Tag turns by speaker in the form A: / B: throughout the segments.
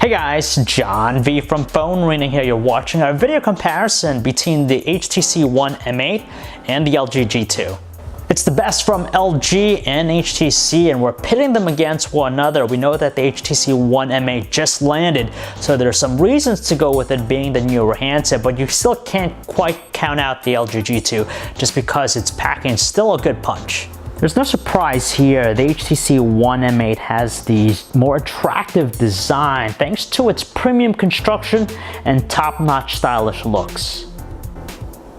A: Hey guys, John V from Phone Reading here. You're watching our video comparison between the HTC One M8 and the LG G2. It's the best from LG and HTC, and we're pitting them against one another. We know that the HTC One M8 just landed, so there's some reasons to go with it being the newer handset, but you still can't quite count out the LG G2 just because its packaging is still a good punch. There's no surprise here, the HTC One M8 has the more attractive design thanks to its premium construction and top-notch stylish looks.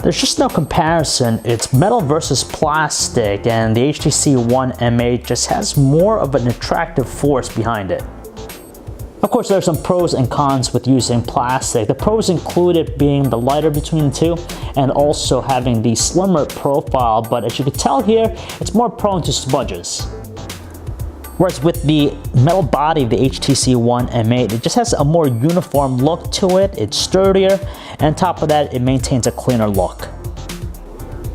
A: There's just no comparison. It's metal versus plastic, and the HTC One M8 just has more of an attractive force behind it. Of course, there are some pros and cons with using plastic. The pros include it being the lighter between the two and also having the slimmer profile, but as you can tell here, it's more prone to smudges. Whereas with the metal body of the HTC One M8, it just has a more uniform look to it, it's sturdier, and on top of that, it maintains a cleaner look.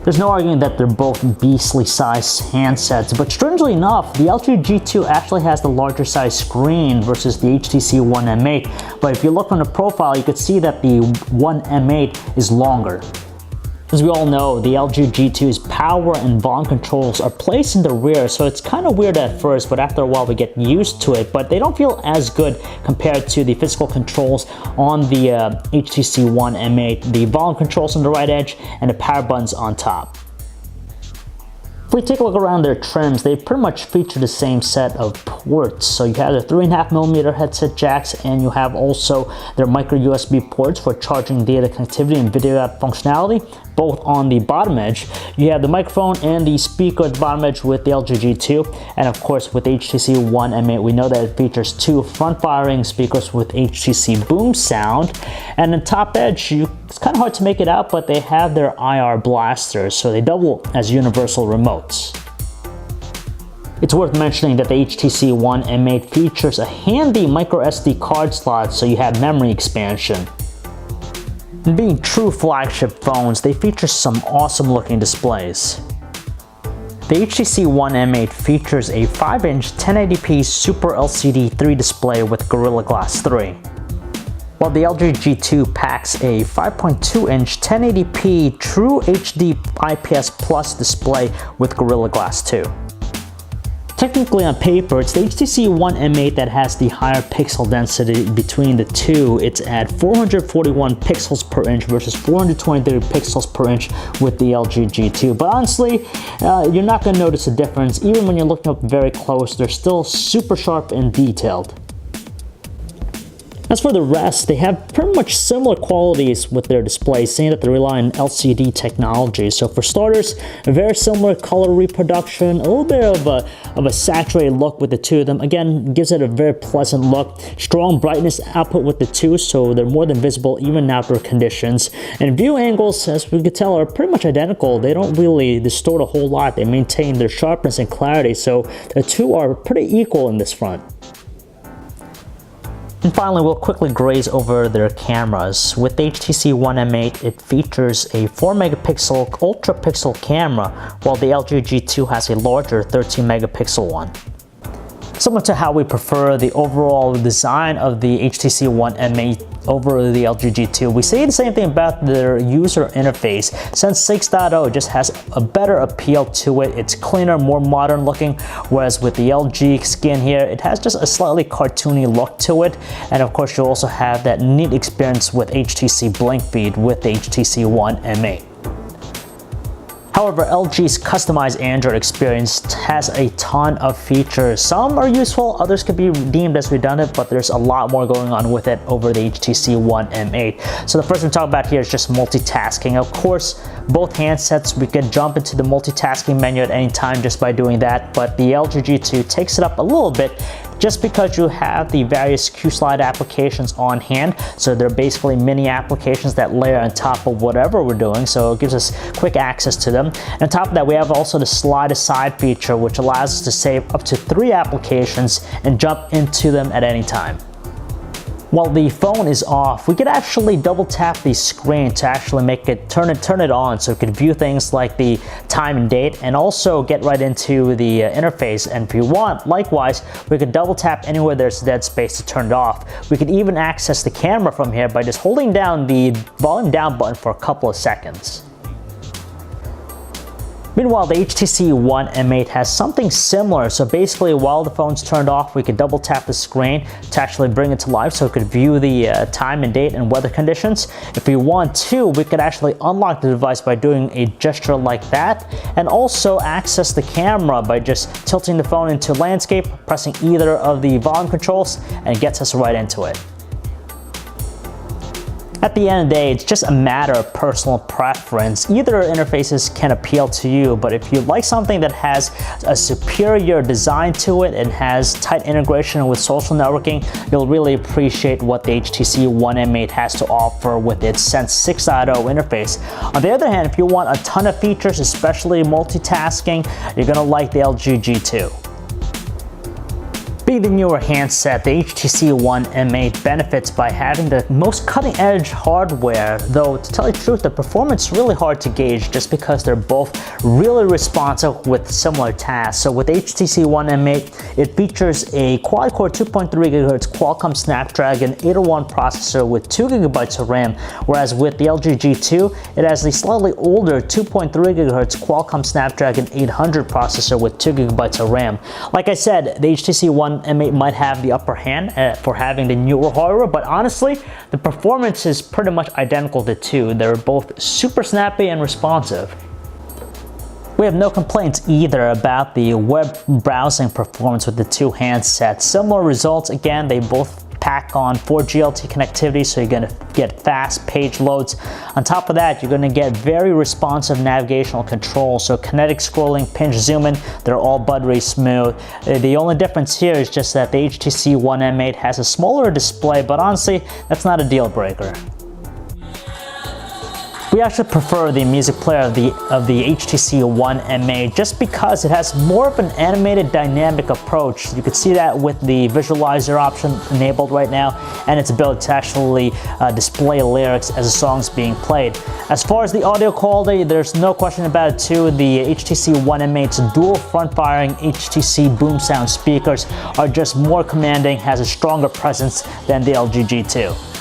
A: There's no arguing that they're both beastly sized handsets, but strangely enough, the LG G2 actually has the larger size screen versus the HTC One M8, but if you look on the profile, you could see that the One M8 is longer. As we all know, the LG G2's power and volume controls are placed in the rear, so it's kind of weird at first, but after a while we get used to it, but they don't feel as good compared to the physical controls on the HTC One M8, the volume controls on the right edge and the power buttons on top. If we take a look around their trims, they pretty much feature the same set of ports. So you have their 3.5mm headset jacks, and you have also their micro USB ports for charging data connectivity and video app functionality, both on the bottom edge. You have the microphone and the speaker at the bottom edge with the LG G2, and of course with HTC One M8, we know that it features two front-firing speakers with HTC Boom sound, and the top edge, it's kind of hard to make it out, but they have their IR blasters, so they double as universal remotes. It's worth mentioning that the HTC One M8 features a handy micro SD card slot, so you have memory expansion. And being true flagship phones, they feature some awesome looking displays. The HTC One M8 features a 5-inch 1080p Super LCD 3 display with Gorilla Glass 3. While the LG G2 packs a 5.2-inch 1080p True HD IPS Plus display with Gorilla Glass 2. Technically on paper, it's the HTC One M8 that has the higher pixel density between the two. It's at 441 pixels per inch versus 423 pixels per inch with the LG G2. But honestly, you're not going to notice a difference. Even when you're looking up very close, they're still super sharp and detailed. As for the rest, they have pretty much similar qualities with their displays, saying that they rely on LCD technology. So for starters, a very similar color reproduction, a little bit of a saturated look with the two of them. Again, gives it a very pleasant look. Strong brightness output with the two, so they're more than visible even in outdoor conditions. And view angles, as we can tell, are pretty much identical. They don't really distort a whole lot. They maintain their sharpness and clarity, so the two are pretty equal in this front. And finally, we'll quickly graze over their cameras. With the HTC One M8, it features a 4-megapixel ultra-pixel camera, while the LG G2 has a larger 13-megapixel one. Similar to how we prefer the overall design of the HTC One M8 over the LG G2, we say the same thing about their user interface. Sense 6.0 just has a better appeal to it. It's cleaner, more modern looking, whereas with the LG skin here, it has just a slightly cartoony look to it. And of course, you also have that neat experience with HTC Blink Feed with the HTC One M8. However, LG's customized Android experience has a ton of features. Some are useful, others could be deemed as redundant, but there's a lot more going on with it over the HTC One M8. So the first thing to talk about here is just multitasking. Of course, both handsets, we can jump into the multitasking menu at any time just by doing that, but the LG G2 takes it up a little bit just because you have the various Q-Slide applications on hand. So they're basically mini applications that layer on top of whatever we're doing, so it gives us quick access to them. And on top of that, we have also the slide aside feature, which allows us to save up to 3 applications and jump into them at any time. While the phone is off, we could actually double tap the screen to actually make it turn it on, so we could view things like the time and date and also get right into the interface. And if you want, likewise, we could double tap anywhere there's dead space to turn it off. We could even access the camera from here by just holding down the volume down button for a couple of seconds. Meanwhile, the HTC One M8 has something similar. So basically, while the phone's turned off, we could double tap the screen to actually bring it to life so we could view the time and date and weather conditions. If we want to, we could actually unlock the device by doing a gesture like that, and also access the camera by just tilting the phone into landscape, pressing either of the volume controls, and it gets us right into it. At the end of the day, it's just a matter of personal preference. Either interfaces can appeal to you, but if you like something that has a superior design to it and has tight integration with social networking, you'll really appreciate what the HTC One M8 has to offer with its Sense 6.0 interface. On the other hand, if you want a ton of features, especially multitasking, you're gonna like the LG G2. Being the newer handset, the HTC One M8 benefits by having the most cutting-edge hardware, though to tell you the truth, the performance is really hard to gauge just because they're both really responsive with similar tasks. So with HTC One M8, it features a quad-core 2.3 GHz Qualcomm Snapdragon 801 processor with 2 GB of RAM, whereas with the LG G2, it has the slightly older 2.3 GHz Qualcomm Snapdragon 800 processor with 2 GB of RAM. Like I said, the HTC One M8 might have the upper hand for having the newer hardware, but honestly, the performance is pretty much identical to the two. They're both super snappy and responsive. We have no complaints either about the web browsing performance with the two handsets. Similar results, again, they both pack on 4G LTE connectivity, so you're going to get fast page loads. On top of that, you're going to get very responsive navigational control, so kinetic scrolling, pinch zoom in, they're all buttery smooth. The only difference here is just that the HTC One M8 has a smaller display, but honestly, that's not a deal breaker. We actually prefer the music player of the HTC One M8 just because it has more of an animated dynamic approach. You can see that with the visualizer option enabled right now and its ability to actually display lyrics as a song's being played. As far as the audio quality, there's no question about it too. The HTC One M8's dual front-firing HTC boom sound speakers are just more commanding, has a stronger presence than the LG G2.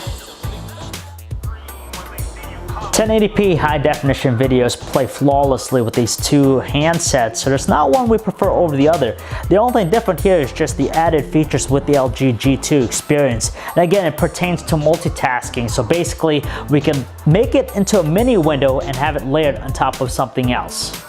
A: 1080p high-definition videos play flawlessly with these two handsets, so there's not one we prefer over the other. The only thing different here is just the added features with the LG G2 experience. And again, it pertains to multitasking, so basically we can make it into a mini window and have it layered on top of something else.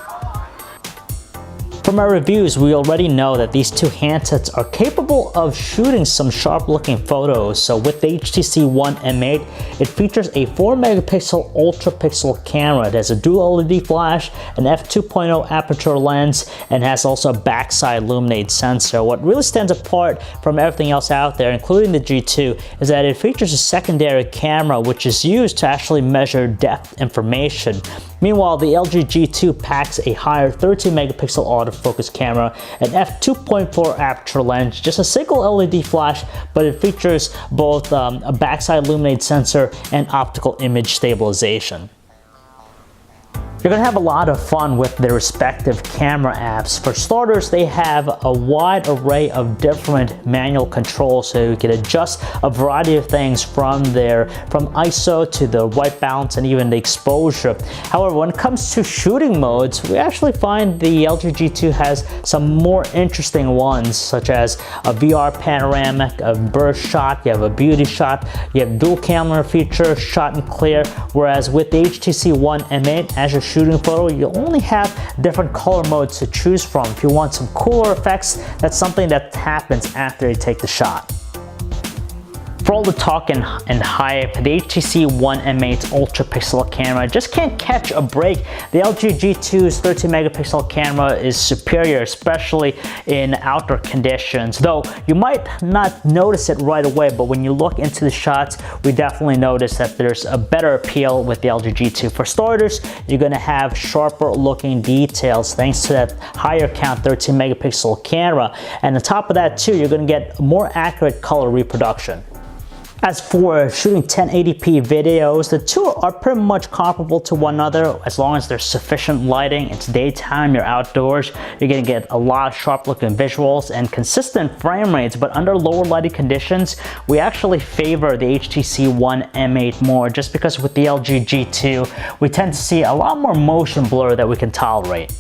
A: From our reviews, we already know that these two handsets are capable of shooting some sharp-looking photos. So with the HTC One M8, it features a 4-megapixel ultra-pixel camera. It has a dual LED flash, an f2.0 aperture lens, and has also a backside illuminate sensor. What really stands apart from everything else out there, including the G2, is that it features a secondary camera which is used to actually measure depth information. Meanwhile, the LG G2 packs a higher 13-megapixel autofocus camera, an f2.4 aperture lens, just a single LED flash, but it features both a backside illuminate sensor and optical image stabilization. You're going to have a lot of fun with their respective camera apps. For starters, they have a wide array of different manual controls, so you can adjust a variety of things from ISO to the white balance and even the exposure. However, when it comes to shooting modes, we actually find the LG G2 has some more interesting ones, such as a VR panoramic, a burst shot, you have a beauty shot, you have dual camera feature, shot and clear, whereas with the HTC One M8, as you're shooting photo, you only have different color modes to choose from. If you want some cooler effects, that's something that happens after you take the shot. For all the talk and hype, the HTC One M8's ultra-pixel camera just can't catch a break. The LG G2's 13-megapixel camera is superior, especially in outdoor conditions. Though you might not notice it right away, but when you look into the shots, we definitely notice that there's a better appeal with the LG G2. For starters, you're going to have sharper looking details thanks to that higher count 13-megapixel camera. And on top of that too, you're going to get more accurate color reproduction. As for shooting 1080p videos, the two are pretty much comparable to one another as long as there's sufficient lighting. It's daytime, you're outdoors, you're gonna get a lot of sharp looking visuals and consistent frame rates, but under lower lighting conditions, we actually favor the HTC One M8 more just because with the LG G2, we tend to see a lot more motion blur that we can tolerate.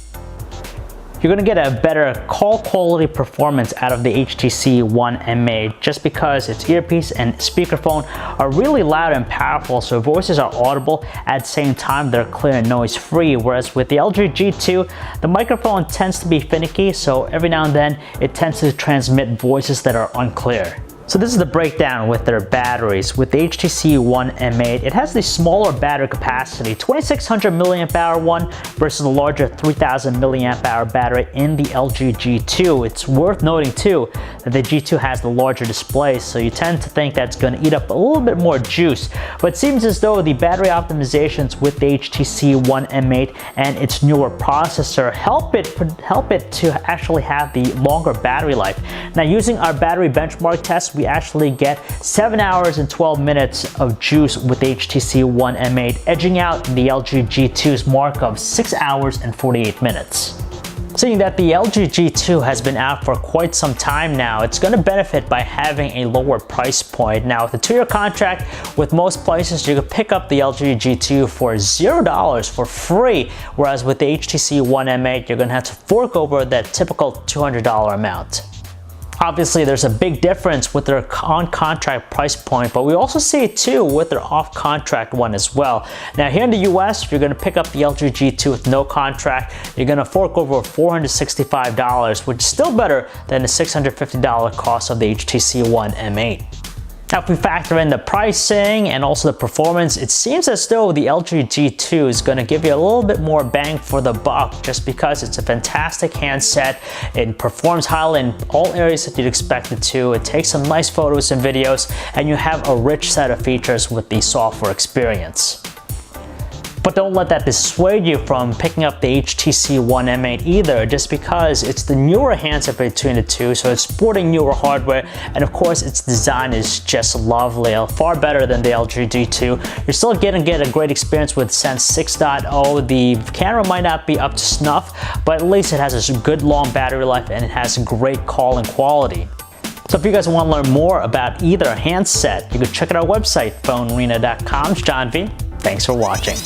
A: You're going to get a better call quality performance out of the HTC One M8 just because its earpiece and speakerphone are really loud and powerful, so voices are audible at the same time they're clear and noise free, whereas with the LG G2 the microphone tends to be finicky, so every now and then it tends to transmit voices that are unclear. So this is the breakdown with their batteries. With the HTC One M8, it has the smaller battery capacity, 2600 mAh one versus the larger 3000 mAh battery in the LG G2. It's worth noting too that the G2 has the larger display, so you tend to think that's going to eat up a little bit more juice. But it seems as though the battery optimizations with the HTC One M8 and its newer processor help it to actually have the longer battery life. Now, using our battery benchmark test, we actually get 7 hours and 12 minutes of juice with the HTC One M8, edging out the LG G2's mark of 6 hours and 48 minutes. Seeing that the LG G2 has been out for quite some time now, it's going to benefit by having a lower price point. Now, with a 2-year contract, with most places, you can pick up the LG G2 for $0 for free, whereas with the HTC One M8, you're going to have to fork over that typical $200 amount. Obviously, there's a big difference with their on-contract price point, but we also see it too with their off-contract one as well. Now, here in the US, if you're going to pick up the LG G2 with no contract, you're going to fork over $465, which is still better than the $650 cost of the HTC One M8. Now, if we factor in the pricing and also the performance, it seems as though the LG G2 is going to give you a little bit more bang for the buck just because it's a fantastic handset. It performs highly in all areas that you'd expect it to. It takes some nice photos and videos, and you have a rich set of features with the software experience. But don't let that dissuade you from picking up the HTC One M8 either, just because it's the newer handset between the two, so it's sporting newer hardware, and of course its design is just lovely, far better than the LG G2. You're still going to get a great experience with Sense 6.0. The camera might not be up to snuff, but at least it has a good long battery life and it has great calling quality. So if you guys want to learn more about either handset, you can check out our website, phonearena.com. It's John V. Thanks for watching.